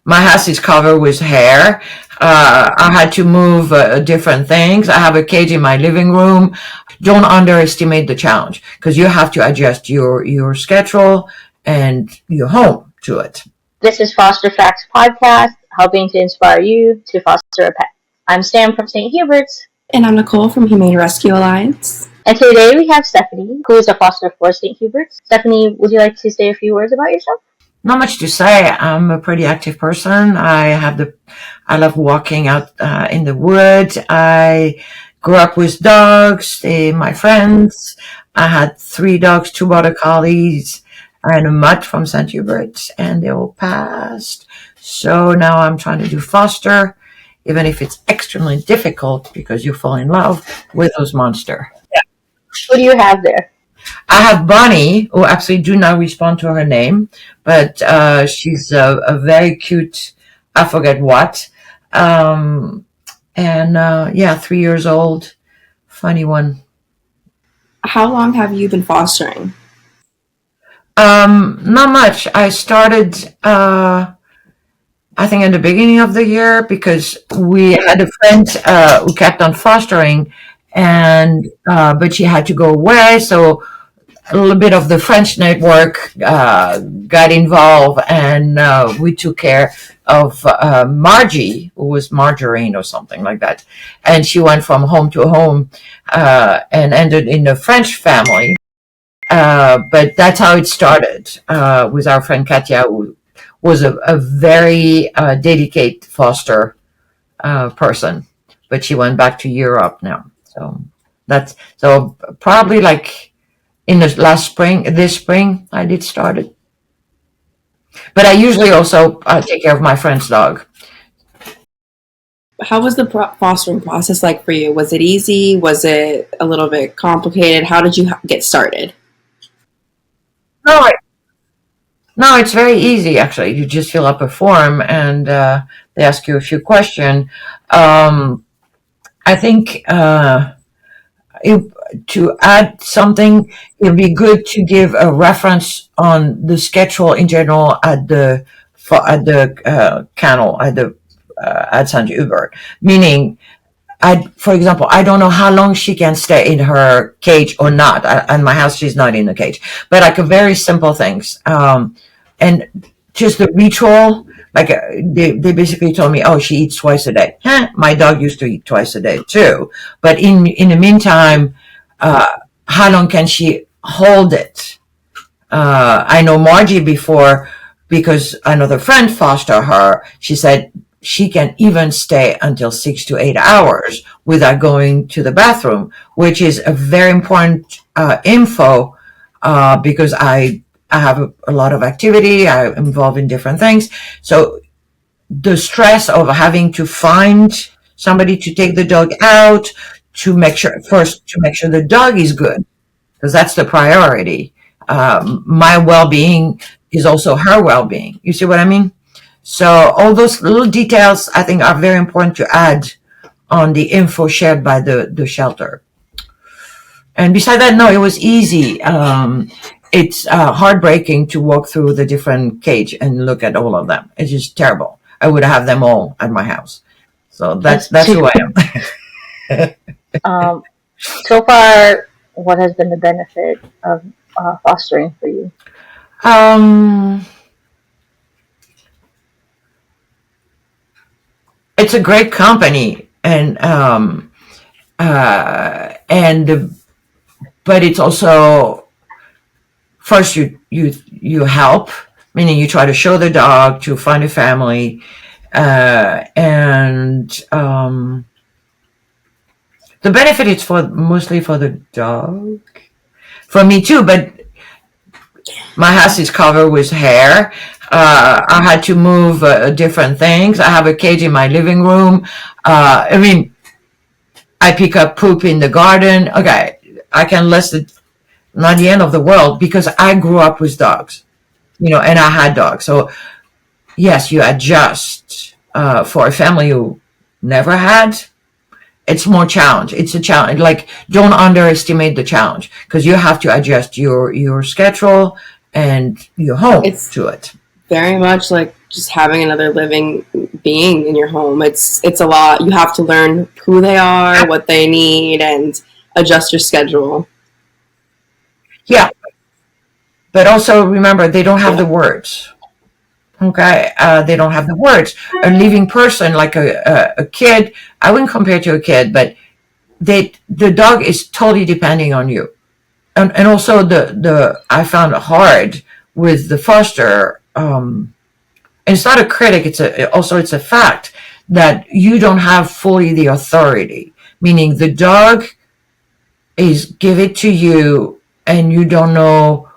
My house is covered with hair. I had to move different things. I have a cage in my living room. Don't underestimate the challenge because you have to adjust your schedule and your home to it. This is FAQs Podcast, helping to inspire you to foster a pet. I'm Sam from St. Hubert's. And I'm Nicole from Humane Rescue Alliance. And today we have Stephanie, who is a foster for St. Hubert's. Stephanie, would you like to say a few words about yourself? Not much to say. I'm a pretty active person. I love walking out in the woods. I grew up with dogs. They're my friends. I had 3 dogs, 2 border collies, and a mutt from St. Hubert's, and they all passed. So now I'm trying to do foster, even if it's extremely difficult because you fall in love with those monsters. Yeah. Who do you have there? I have Bonnie, who absolutely do not respond to her name, but she's a very cute, I forget what. 3 years old, funny one. How long have you been fostering? Not much. I started, I think in the beginning of the year because we had a friend who kept on fostering, and but she had to go away, so a little bit of the French network got involved, and we took care of Margie, who was Margarine or something like that, and she went from home to home and ended in a French family. But that's how it started with our friend Katia, who was a very dedicated foster person, but she went back to Europe now. So probably like in the this spring, I did start it. But I usually also take care of my friend's dog. How was the fostering process like for you? Was it easy? Was it a little bit complicated? How did you get started? No, it's very easy, actually. You just fill up a form and they ask you a few questions. I think to add something, it'd be good to give a reference on the schedule in general at the kennel at St. Hubert. Meaning, for example, I don't know how long she can stay in her cage or not. At my house, she's not in the cage. But like a very simple things, and just the ritual. Like they basically told me, oh, she eats twice a day. My dog used to eat twice a day too. But in the meantime, how long can she hold it? I know Margie before, because another friend fostered her. She said she can even stay until 6 to 8 hours without going to the bathroom, which is a very important info because I have a lot of activity. I'm involved in different things. So the stress of having to find somebody to take the dog out, to make sure the dog is good, because that's the priority. My well-being is also her well-being. You see what I mean? So all those little details, I think, are very important to add on the info shared by the shelter. And besides that, no, it was easy. It's heartbreaking to walk through the different cage and look at all of them. It's just terrible. I would have them all at my house. So that's who I am. So far, what has been the benefit of fostering for you? It's a great company, but it's also, first you help, meaning you try to show the dog to find a family, and the benefit is mostly for the dog, for me too. But my house is covered with hair. I had to move different things. I have a cage in my living room. I pick up poop in the garden. Okay, I can list it. Not the end of the world, because I grew up with dogs, and I had dogs. So yes, you adjust. For a family who never had, it's more challenge. It's a challenge. Like, don't underestimate the challenge, because you have to adjust your schedule and your home to it. Very much like just having another living being in your home. It's a lot. You have to learn who they are, what they need, and adjust your schedule. Yeah, but also remember they don't have the words. Okay, they don't have the words. A living person, like a kid, I wouldn't compare to a kid, but the dog is totally depending on you. And also the I found it hard with the foster. And it's not a critic. It's a fact that you don't have fully the authority. Meaning the dog is give it to you, and you don't know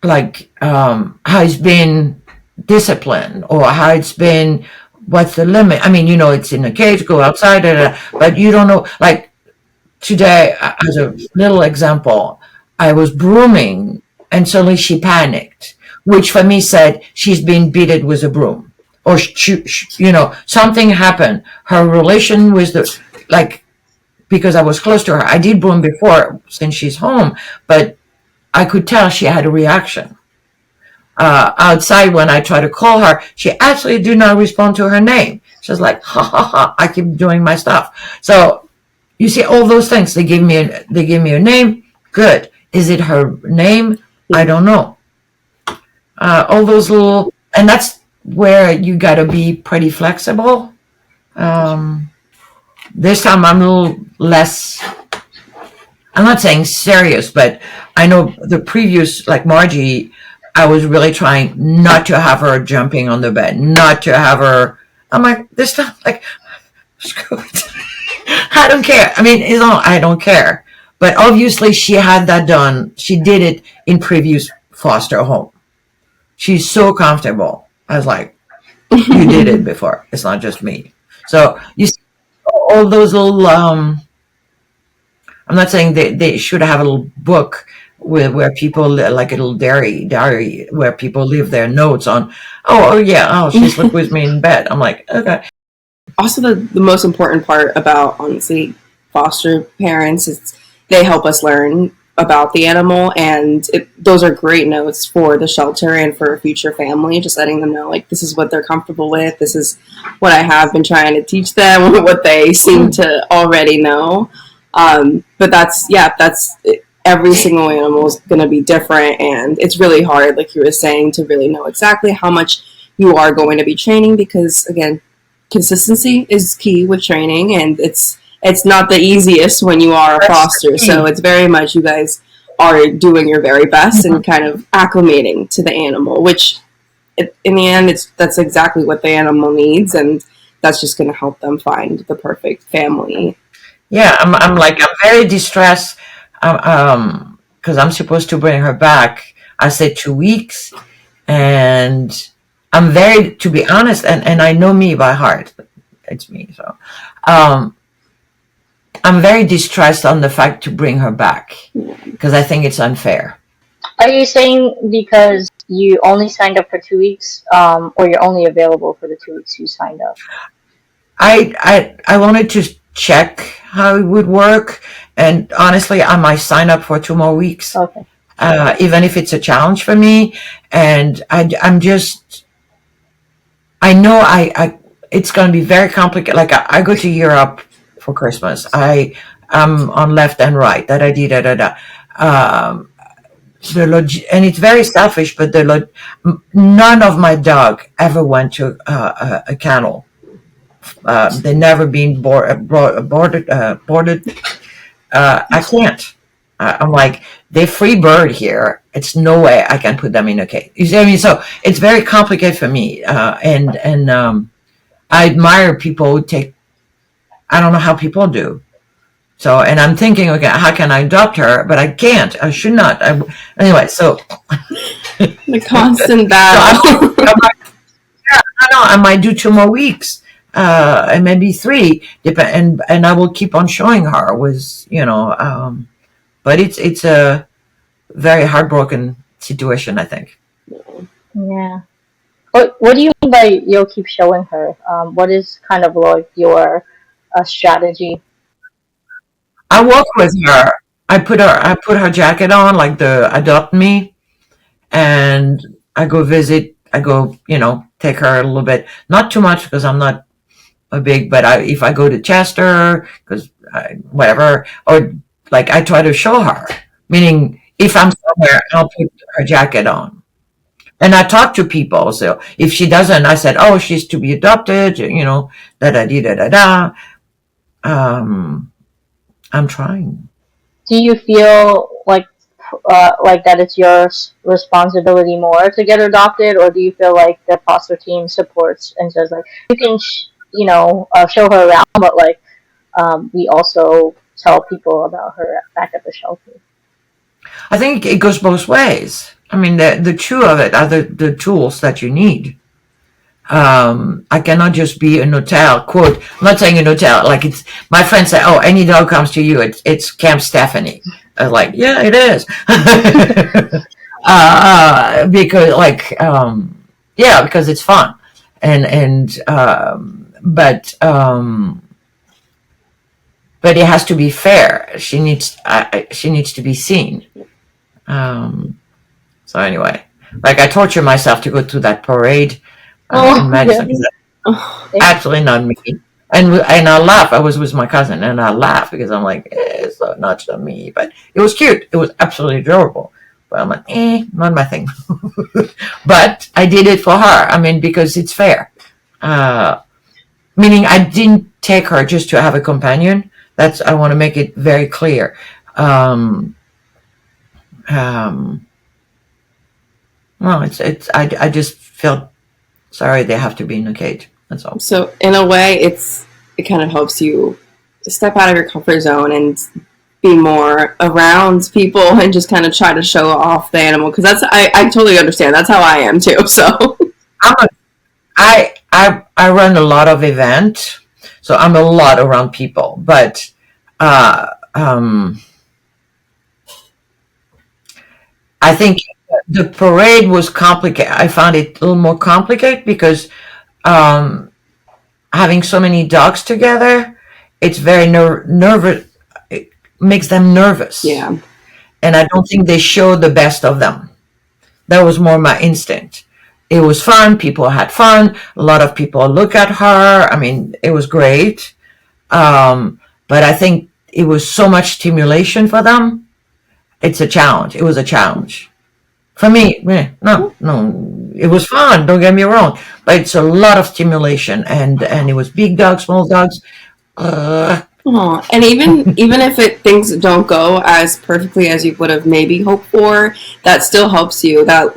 like how it's been disciplined or how it's been. What's the limit? I mean, it's in a cage. Go outside, but you don't know. Like today, as a little example, I was brooming and suddenly she panicked, which for me said she's been beaten with a broom, or something happened. Her relation with because I was close to her. I did broom before since she's home, but I could tell she had a reaction. Outside, when I try to call her, she actually did not respond to her name. She's like, ha ha ha, I keep doing my stuff. So you see all those things. They give me a name. Good. Is it her name? I don't know. All those and that's where you got to be pretty flexible. This time I'm a little less. I'm not saying serious, but I know the previous, like Margie, I was really trying not to have her jumping on the bed, not to have her. I'm like, this time, like, screw it. I don't care. I mean, I don't care. But obviously, she had that done. She did it in previous foster home. She's so comfortable. I was like, you did it before. It's not just me. So you see all those little. I'm not saying they should have a little book where people, like a little diary where people leave their notes on. Oh yeah. Oh, she slept with me in bed. I'm like, okay. Also, the most important part about, honestly, foster parents is they help us learn about the animal, and those are great notes for the shelter and for a future family, just letting them know, like, this is what they're comfortable with, this is what I have been trying to teach them, what they seem to already know. But that's every single animal is going to be different, and it's really hard, like you were saying, to really know exactly how much you are going to be training, because, again, consistency is key with training, and it's not the easiest when you are a foster. So it's very much you guys are doing your very best and kind of acclimating to the animal, which in the end, that's exactly what the animal needs, and that's just going to help them find the perfect family. Yeah, I'm very distressed because I'm supposed to bring her back. I said 2 weeks, and I'm very, to be honest, and I know me by heart. It's me, so I'm very distressed on the fact to bring her back because I think it's unfair. Are you saying because you only signed up for 2 weeks, or you're only available for the 2 weeks you signed up? I wanted to check how it would work, and honestly, I might sign up for 2 more weeks. Okay. Even if it's a challenge for me, and I'm just, I know it's going to be very complicated. Like I go to Europe for Christmas. I'm on left and right. Da da da da da. And it's very selfish, but none of my dog ever went to a kennel. They never been boarded. I can't. I'm like, they're free bird here. It's no way I can put them in a cage. You see what I mean? So it's very complicated for me. And I admire people who take. I don't know how people do. So, and I'm thinking, okay, how can I adopt her? But I can't. I should not. Anyway, so the constant battle. So I might do 2 more weeks. And maybe 3, and I will keep on showing her with, but it's a very heartbroken situation, I think. Yeah. What do you mean by you'll keep showing her? What is kind of like your strategy? I walk with her. I put her jacket on, like the Adopt Me, and I go visit I go, take her a little bit, not too much because I'm not a big, but if I go to Chester, because whatever, or like I try to show her, meaning if I'm somewhere, I'll put her jacket on. And I talk to people. So if she doesn't, I said, oh, she's to be adopted, da da da da da. I'm trying. Do you feel like that it's your responsibility more to get adopted, or do you feel like the foster team supports and says like you can show her around, but like we also tell people about her back at the shelter? I think it goes both ways. I mean, the two of it are the tools that you need. I cannot just be an hotel, quote, I'm not saying an hotel, like it's, my friends say, oh, any dog comes to you, it's Camp Stephanie. I was like, yeah, it is. Because because it's fun. But it has to be fair. She needs to be seen. So anyway, like I torture myself to go to that parade in Madison. Yeah. Absolutely not me. And I laugh. I was with my cousin, and I laugh because I'm like, it's not so me. But it was cute. It was absolutely adorable. But I'm like, not my thing. But I did it for her. I mean, because it's fair. Meaning, I didn't take her just to have a companion. I want to make it very clear. Well, I just felt sorry they have to be in a cage. That's all. So in a way, it kind of helps you step out of your comfort zone and be more around people and just kind of try to show off the animal, because I totally understand. That's how I am too. So I run a lot of events, so I'm a lot around people. But I think the parade was complicated. I found it a little more complicated because having so many dogs together, it's very nervous. It makes them nervous. yeah. And I don't think they show the best of them. That was more my instinct. It was fun. People had fun. A lot of people look at her. I mean, it was great. But I think it was so much stimulation for them. It's a challenge. It was a challenge. For me, no, it was fun. Don't get me wrong, but it's a lot of stimulation, and it was big dogs, small dogs. And even if things don't go as perfectly as you would have maybe hoped for, that still helps you. That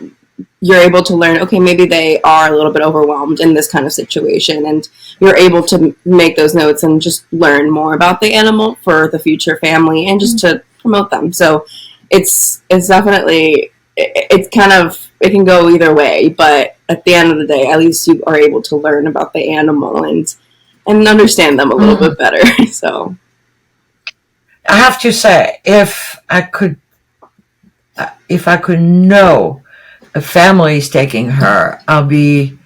you're able to learn. Okay, maybe they are a little bit overwhelmed in this kind of situation, and you're able to make those notes and just learn more about the animal for the future family, and just to promote them. So it's definitely. It's kind of, it can go either way, but at the end of the day, at least you are able to learn about the animal and understand them a little bit better. So I have to say, if I could know a family is taking her, I'll be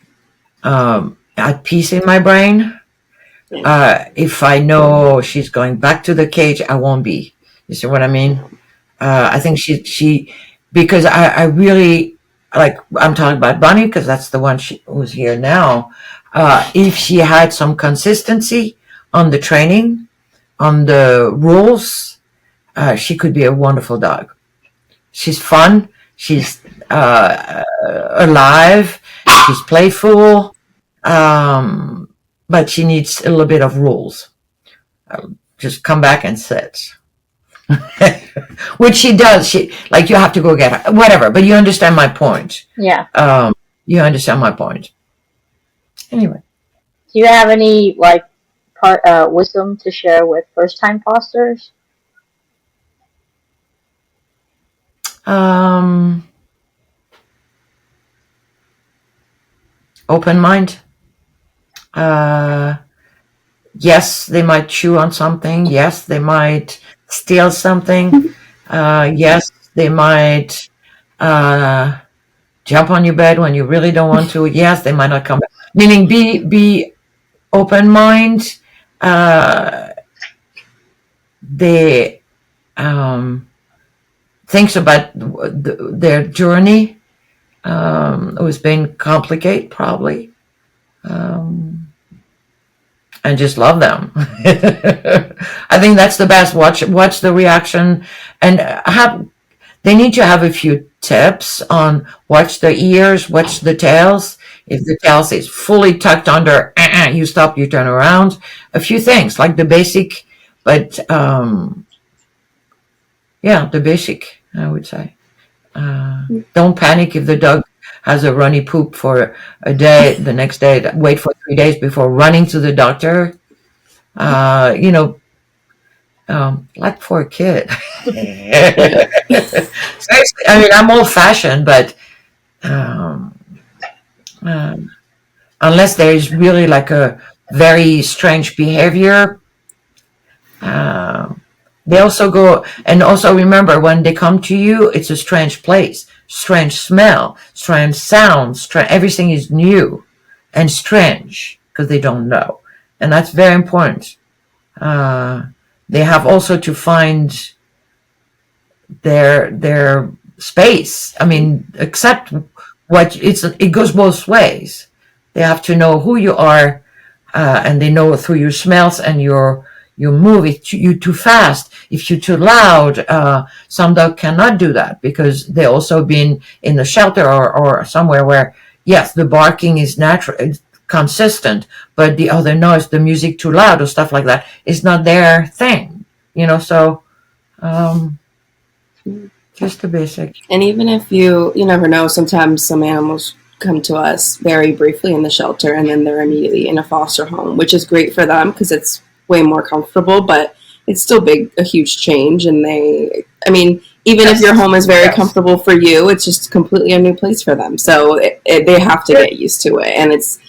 at peace in my brain. If I know she's going back to the cage, I won't be. You see what I mean? I think she because I really, like, I'm talking about Bunny because that's the one who's here now. If she had some consistency on the training, on the rules, she could be a wonderful dog. She's fun. She's alive. She's playful. But she needs a little bit of rules. Just come back and sit. Which she does. You have to go get her, whatever. But you understand my point. Yeah. You understand my point. Anyway, do you have any wisdom to share with first-time fosters? Open mind. Yes, they might chew on something. Yes, they might steal something. Yes, they might jump on your bed when you really don't want to. Yes, they might not come back. Meaning, be open mind. They thinks about their journey, who's been complicated, probably, and just love them. I think that's the best. Watch the reaction, and they need to have a few tips on watch the ears, watch the tails. If the tails is fully tucked under, you stop, you turn around. A few things like the basic, but yeah, the basic, I would say. Don't panic if the dog has a runny poop for a day, the next day, wait for 3 days before running to the doctor. You know, like for a kid. Seriously, I mean, I'm old fashioned, but um, unless there is really like a very strange behavior, they also go, and also remember when they come to you, it's a strange place, strange smell, strange sounds, everything is new and strange because they don't know. And that's very important. They have also to find their space. I mean, accept it goes both ways. They have to know who you are, and they know through your smells and your move. If you're too fast, if you're too loud, some dog cannot do that because they also been in the shelter or somewhere where, yes, the barking is natural, it's consistent, but the other noise, the music too loud or stuff like that, is not their thing. So just the basic. And even if you never know, sometimes some animals come to us very briefly in the shelter and then they're immediately in a foster home, which is great for them because it's way more comfortable, but it's still a huge change. And even if your home is very comfortable for you, it's just completely a new place for them. So they have to get used to it. And it's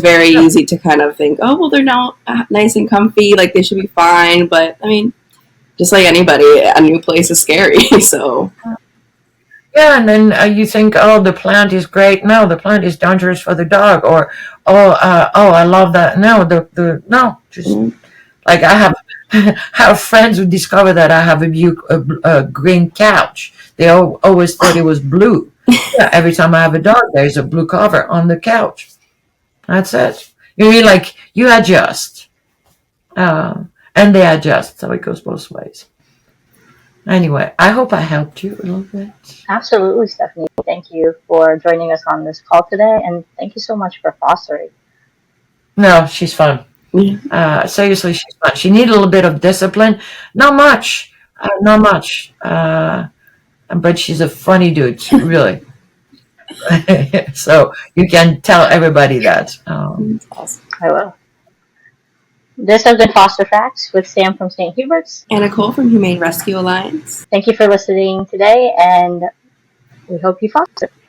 very easy to kind of think, oh, well, they're now nice and comfy, like they should be fine. But I mean, just like anybody, a new place is scary. So yeah, and then you think, oh, the plant is great. No, the plant is dangerous for the dog. Or I love that. No, no, just like I have friends who discover that I have a green couch. They always thought it was blue. Yeah, every time I have a dog, there's a blue cover on the couch. That's it. You mean like you adjust, and they adjust, so it goes both ways. Anyway, I hope I helped you a little bit. Absolutely, Stephanie. Thank you for joining us on this call today, and thank you so much for fostering. No, she's fun. Seriously, she's fun. She needs a little bit of discipline. Not much. But she's a funny dude, really. So you can tell everybody that. awesome. I will. This has been Foster Facts with Sam from St. Hubert's. And Nicole from Humane Rescue Alliance. Thank you for listening today, and we hope you foster.